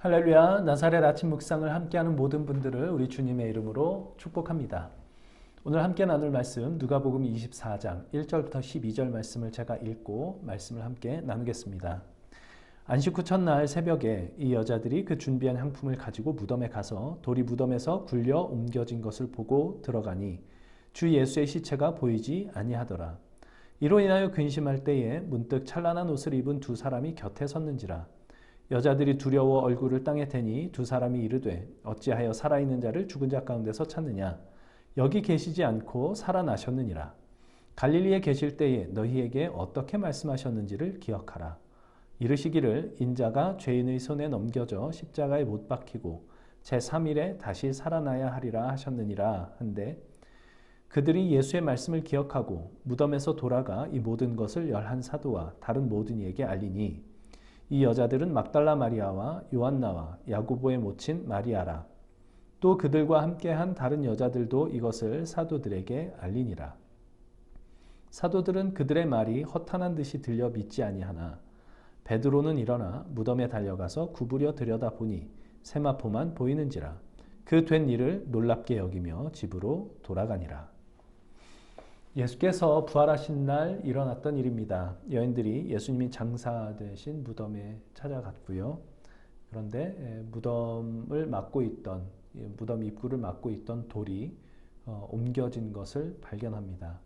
할렐루야, 나사렛 아침 묵상을 함께하는 모든 분들을 우리 주님의 이름으로 축복합니다. 오늘 함께 나눌 말씀 누가복음 24장 1절부터 12절 말씀을 제가 읽고 말씀을 함께 나누겠습니다. 안식 후 첫날 새벽에 이 여자들이 그 준비한 향품을 가지고 무덤에 가서 돌이 무덤에서 굴려 옮겨진 것을 보고 들어가니 주 예수의 시체가 보이지 아니하더라. 이로 인하여 근심할 때에 문득 찬란한 옷을 입은 두 사람이 곁에 섰는지라. 여자들이 두려워 얼굴을 땅에 대니 두 사람이 이르되 어찌하여 살아있는 자를 죽은 자 가운데서 찾느냐. 여기 계시지 않고 살아나셨느니라. 갈릴리에 계실 때에 너희에게 어떻게 말씀하셨는지를 기억하라. 이르시기를 인자가 죄인의 손에 넘겨져 십자가에 못 박히고 제3일에 다시 살아나야 하리라 하셨느니라 한데 그들이 예수의 말씀을 기억하고 무덤에서 돌아가 이 모든 것을 11사도와 다른 모든 이에게 알리니 이 여자들은 막달라 마리아와 요한나와 야고보의 모친 마리아라. 또 그들과 함께한 다른 여자들도 이것을 사도들에게 알리니라. 사도들은 그들의 말이 허탄한 듯이 들려 믿지 아니하나 베드로는 일어나 무덤에 달려가서 구부려 들여다보니 세마포만 보이는지라. 그 된 일을 놀랍게 여기며 집으로 돌아가니라. 예수께서 부활하신 날 일어났던 일입니다. 여인들이 예수님이 장사되신 무덤에 찾아갔고요. 그런데 무덤을 막고 있던 무덤 입구를 막고 있던 돌이 옮겨진 것을 발견합니다.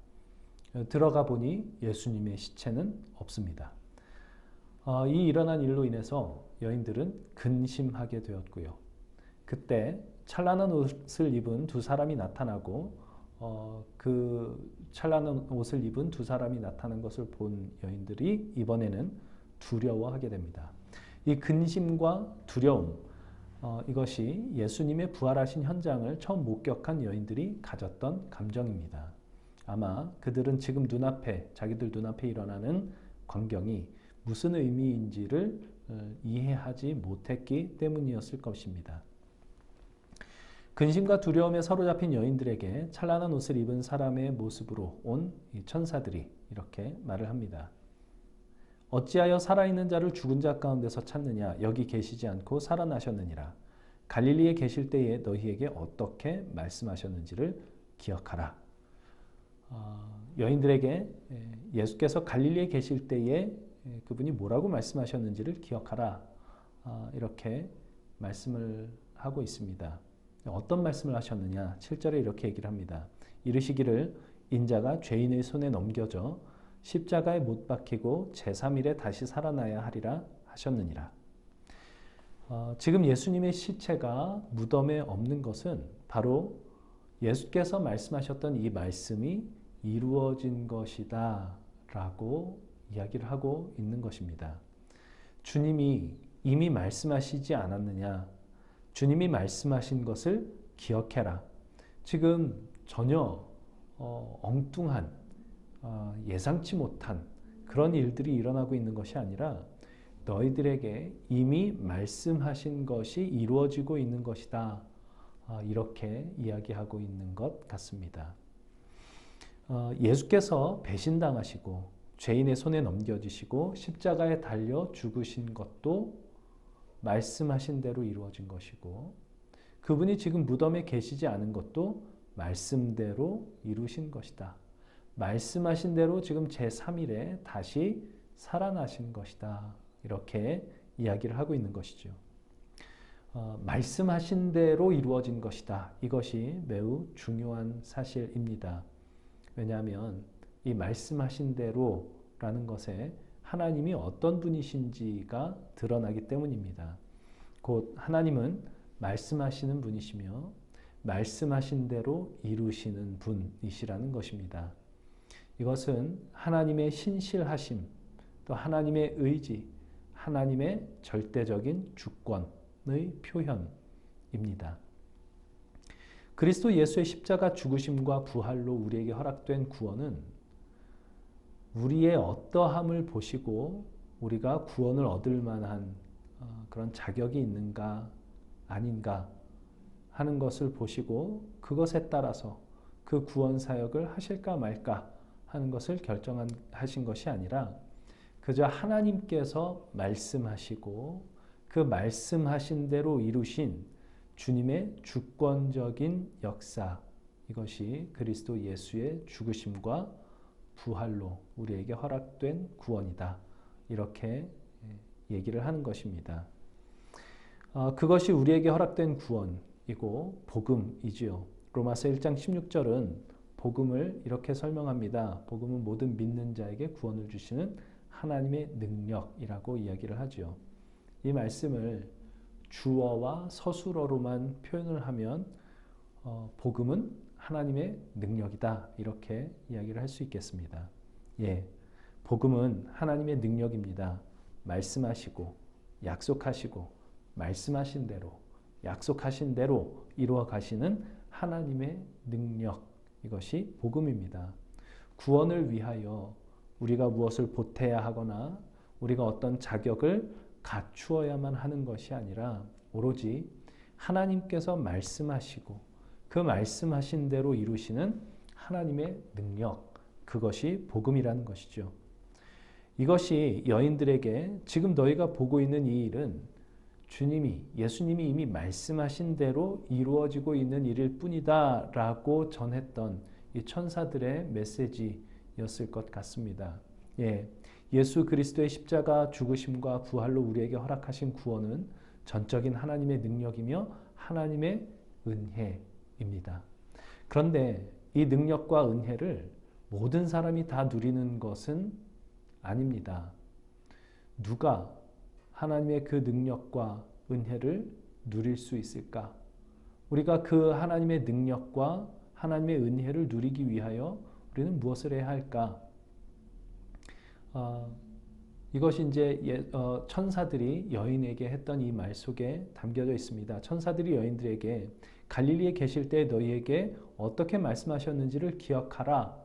들어가 보니 예수님의 시체는 없습니다. 이 일어난 일로 인해서 여인들은 근심하게 되었고요. 그때 찬란한 옷을 입은 두 사람이 나타나고 그 찬란한 옷을 입은 두 사람이 나타난 것을 본 여인들이 이번에는 두려워하게 됩니다. 이 근심과 두려움, 이것이 예수님의 부활하신 현장을 처음 목격한 여인들이 가졌던 감정입니다. 아마 그들은 지금 눈앞에, 자기들 눈앞에 일어나는 광경이 무슨 의미인지를 이해하지 못했기 때문이었을 것입니다. 근심과 두려움에 사로잡힌 여인들에게 찬란한 옷을 입은 사람의 모습으로 온 천사들이 이렇게 말을 합니다. 어찌하여 살아있는 자를 죽은 자 가운데서 찾느냐. 여기 계시지 않고 살아나셨느니라. 갈릴리에 계실 때에 너희에게 어떻게 말씀하셨는지를 기억하라. 여인들에게 예수께서 갈릴리에 계실 때에 그분이 뭐라고 말씀하셨는지를 기억하라. 이렇게 말씀을 하고 있습니다. 어떤 말씀을 하셨느냐? 7절에 이렇게 얘기를 합니다. 이르시기를 인자가 죄인의 손에 넘겨져 십자가에 못 박히고 제3일에 다시 살아나야 하리라 하셨느니라. 지금 예수님의 시체가 무덤에 없는 것은 바로 예수께서 말씀하셨던 이 말씀이 이루어진 것이다 라고 이야기를 하고 있는 것입니다. 주님이 이미 말씀하시지 않았느냐? 주님이 말씀하신 것을 기억해라. 지금 전혀 엉뚱한 예상치 못한 그런 일들이 일어나고 있는 것이 아니라 너희들에게 이미 말씀하신 것이 이루어지고 있는 것이다. 이렇게 이야기하고 있는 것 같습니다. 예수께서 배신당하시고 죄인의 손에 넘겨지시고 십자가에 달려 죽으신 것도 말씀하신 대로 이루어진 것이고 그분이 지금 무덤에 계시지 않은 것도 말씀대로 이루신 것이다. 말씀하신 대로 지금 제3일에 다시 살아나신 것이다. 이렇게 이야기를 하고 있는 것이죠. 말씀하신 대로 이루어진 것이다. 이것이 매우 중요한 사실입니다. 왜냐하면 이 말씀하신 대로라는 것에 하나님이 어떤 분이신지가 드러나기 때문입니다. 곧 하나님은 말씀하시는 분이시며 말씀하신 대로 이루시는 분이시라는 것입니다. 이것은 하나님의 신실하심, 또 하나님의 의지, 하나님의 절대적인 주권의 표현입니다. 그리스도 예수의 십자가 죽으심과 부활로 우리에게 허락된 구원은 우리의 어떠함을 보시고 우리가 구원을 얻을 만한 그런 자격이 있는가 아닌가 하는 것을 보시고 그것에 따라서 그 구원 사역을 하실까 말까 하는 것을 결정하신 것이 아니라 그저 하나님께서 말씀하시고 그 말씀하신 대로 이루신 주님의 주권적인 역사, 이것이 그리스도 예수의 죽으심과 부활로 우리에게 허락된 구원이다. 이렇게 얘기를 하는 것입니다. 그것이 우리에게 허락된 구원이고 복음이지요. 로마서 1장 16절은 복음을 이렇게 설명합니다. 복음은 모든 믿는 자에게 구원을 주시는 하나님의 능력이라고 이야기를 하죠. 이 말씀을 주어와 서술어로만 표현을 하면 복음은 하나님의 능력이다. 이렇게 이야기를 할 수 있겠습니다. 예, 복음은 하나님의 능력입니다. 말씀하시고 약속하시고 말씀하신 대로 약속하신 대로 이루어 가시는 하나님의 능력, 이것이 복음입니다. 구원을 위하여 우리가 무엇을 보태야 하거나 우리가 어떤 자격을 갖추어야만 하는 것이 아니라 오로지 하나님께서 말씀하시고 그 말씀하신 대로 이루시는 하나님의 능력, 그것이 복음이라는 것이죠. 이것이 여인들에게 지금 너희가 보고 있는 이 일은 예수님이 이미 말씀하신 대로 이루어지고 있는 일일 뿐이다 라고 전했던 이 천사들의 메시지였을 것 같습니다. 예, 예수 그리스도의 십자가 죽으심과 부활로 우리에게 허락하신 구원은 전적인 하나님의 능력이며 하나님의 은혜입니다. 그런데 이 능력과 은혜를 모든 사람이 다 누리는 것은 아닙니다. 누가 하나님의 그 능력과 은혜를 누릴 수 있을까? 우리가 그 하나님의 능력과 하나님의 은혜를 누리기 위하여 우리는 무엇을 해야 할까? 이것이 이제 천사들이 여인에게 했던 이 말 속에 담겨져 있습니다. 천사들이 여인들에게 갈릴리에 계실 때 너희에게 어떻게 말씀하셨는지를 기억하라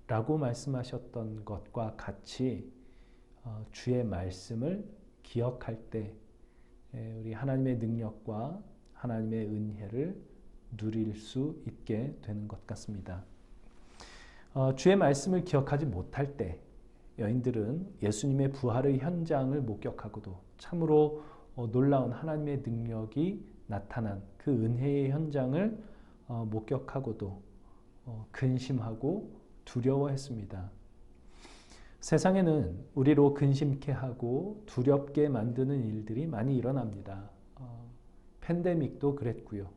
라고 말씀하셨던 것과 같이 주의 말씀을 기억할 때 우리 하나님의 능력과 하나님의 은혜를 누릴 수 있게 되는 것 같습니다. 주의 말씀을 기억하지 못할 때 여인들은 예수님의 부활의 현장을 목격하고도 참으로 놀라운 하나님의 능력이 나타난 그 은혜의 현장을 목격하고도 근심하고 두려워했습니다. 세상에는 우리로 근심케 하고 두렵게 만드는 일들이 많이 일어납니다. 팬데믹도 그랬고요.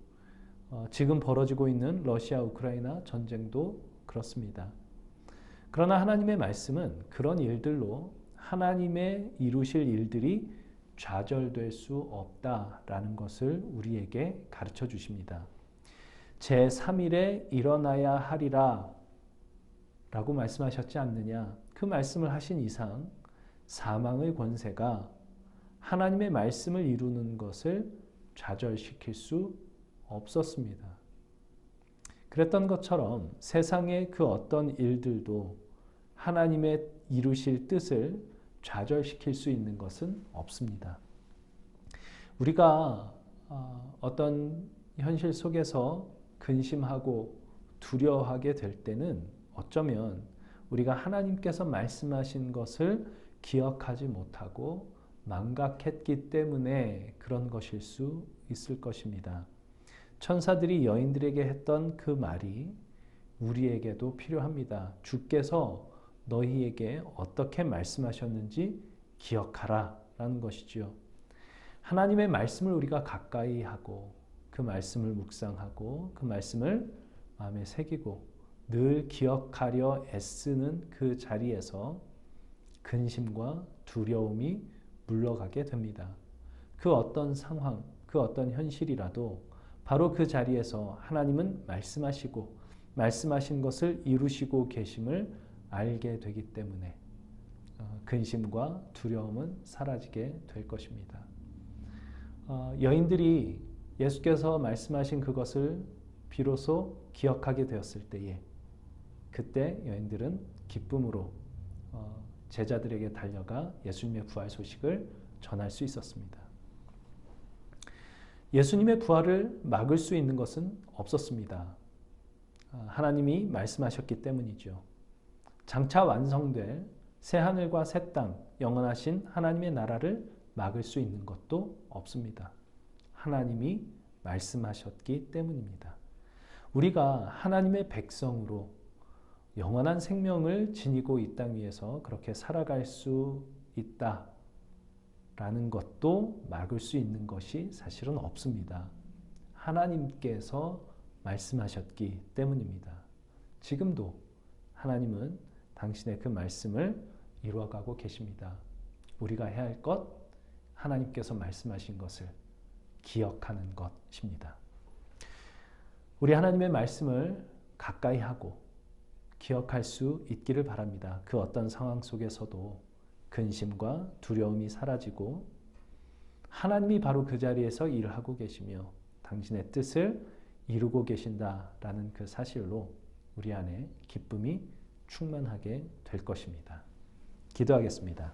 지금 벌어지고 있는 러시아 우크라이나 전쟁도 그렇습니다. 그러나 하나님의 말씀은 그런 일들로 하나님의 이루실 일들이 좌절될 수 없다라는 것을 우리에게 가르쳐 주십니다. 제3일에 일어나야 하리라 라고 말씀하셨지 않느냐. 그 말씀을 하신 이상 사망의 권세가 하나님의 말씀을 이루는 것을 좌절시킬 수 없었습니다. 그랬던 것처럼 세상의 그 어떤 일들도 하나님의 이루실 뜻을 좌절시킬 수 있는 것은 없습니다. 우리가 어떤 현실 속에서 근심하고 두려워하게 될 때는 어쩌면 우리가 하나님께서 말씀하신 것을 기억하지 못하고 망각했기 때문에 그런 것일 수 있을 것입니다. 천사들이 여인들에게 했던 그 말이 우리에게도 필요합니다. 주께서 너희에게 어떻게 말씀하셨는지 기억하라 라는 것이지요. 하나님의 말씀을 우리가 가까이 하고 그 말씀을 묵상하고 그 말씀을 마음에 새기고 늘 기억하려 애쓰는 그 자리에서 근심과 두려움이 물러가게 됩니다. 그 어떤 상황, 그 어떤 현실이라도 바로 그 자리에서 하나님은 말씀하시고 말씀하신 것을 이루시고 계심을 알게 되기 때문에 근심과 두려움은 사라지게 될 것입니다. 여인들이 예수께서 말씀하신 그것을 비로소 기억하게 되었을 때에 그때 여인들은 기쁨으로 제자들에게 달려가 예수님의 부활 소식을 전할 수 있었습니다. 예수님의 부활을 막을 수 있는 것은 없었습니다. 하나님이 말씀하셨기 때문이죠. 장차 완성될 새 하늘과 새 땅, 영원하신 하나님의 나라를 막을 수 있는 것도 없습니다. 하나님이 말씀하셨기 때문입니다. 우리가 하나님의 백성으로 영원한 생명을 지니고 이 땅 위에서 그렇게 살아갈 수 있다라는 것도 막을 수 있는 것이 사실은 없습니다. 하나님께서 말씀하셨기 때문입니다. 지금도 하나님은 당신의 그 말씀을 이루어가고 계십니다. 우리가 해야 할 것, 하나님께서 말씀하신 것을 기억하는 것입니다. 우리 하나님의 말씀을 가까이 하고 기억할 수 있기를 바랍니다. 그 어떤 상황 속에서도 근심과 두려움이 사라지고 하나님이 바로 그 자리에서 일을 하고 계시며 당신의 뜻을 이루고 계신다라는 그 사실로 우리 안에 기쁨이 충만하게 될 것입니다. 기도하겠습니다.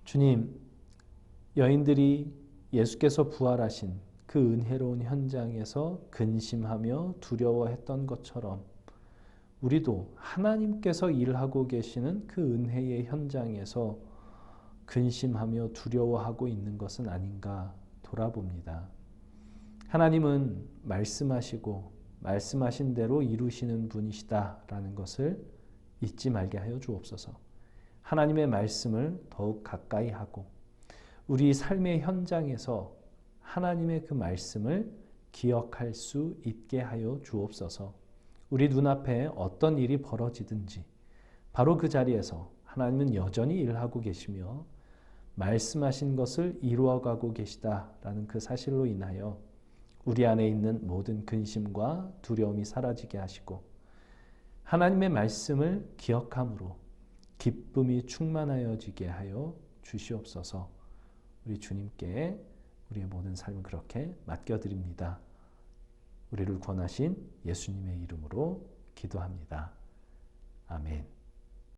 주님, 여인들이 예수께서 부활하신 그 은혜로운 현장에서 근심하며 두려워했던 것처럼 우리도 하나님께서 일하고 계시는 그 은혜의 현장에서 근심하며 두려워하고 있는 것은 아닌가 돌아봅니다. 하나님은 말씀하시고 말씀하신 대로 이루시는 분이시다라는 것을 잊지 말게 하여 주옵소서. 하나님의 말씀을 더욱 가까이 하고 우리 삶의 현장에서 하나님의 그 말씀을 기억할 수 있게 하여 주옵소서. 우리 눈앞에 어떤 일이 벌어지든지 바로 그 자리에서 하나님은 여전히 일하고 계시며 말씀하신 것을 이루어가고 계시다라는 그 사실로 인하여 우리 안에 있는 모든 근심과 두려움이 사라지게 하시고 하나님의 말씀을 기억함으로 기쁨이 충만하여지게 하여 주시옵소서. 우리 주님께 우리의 모든 삶을 그렇게 맡겨드립니다. 우리를 구원하신 예수님의 이름으로 기도합니다. 아멘.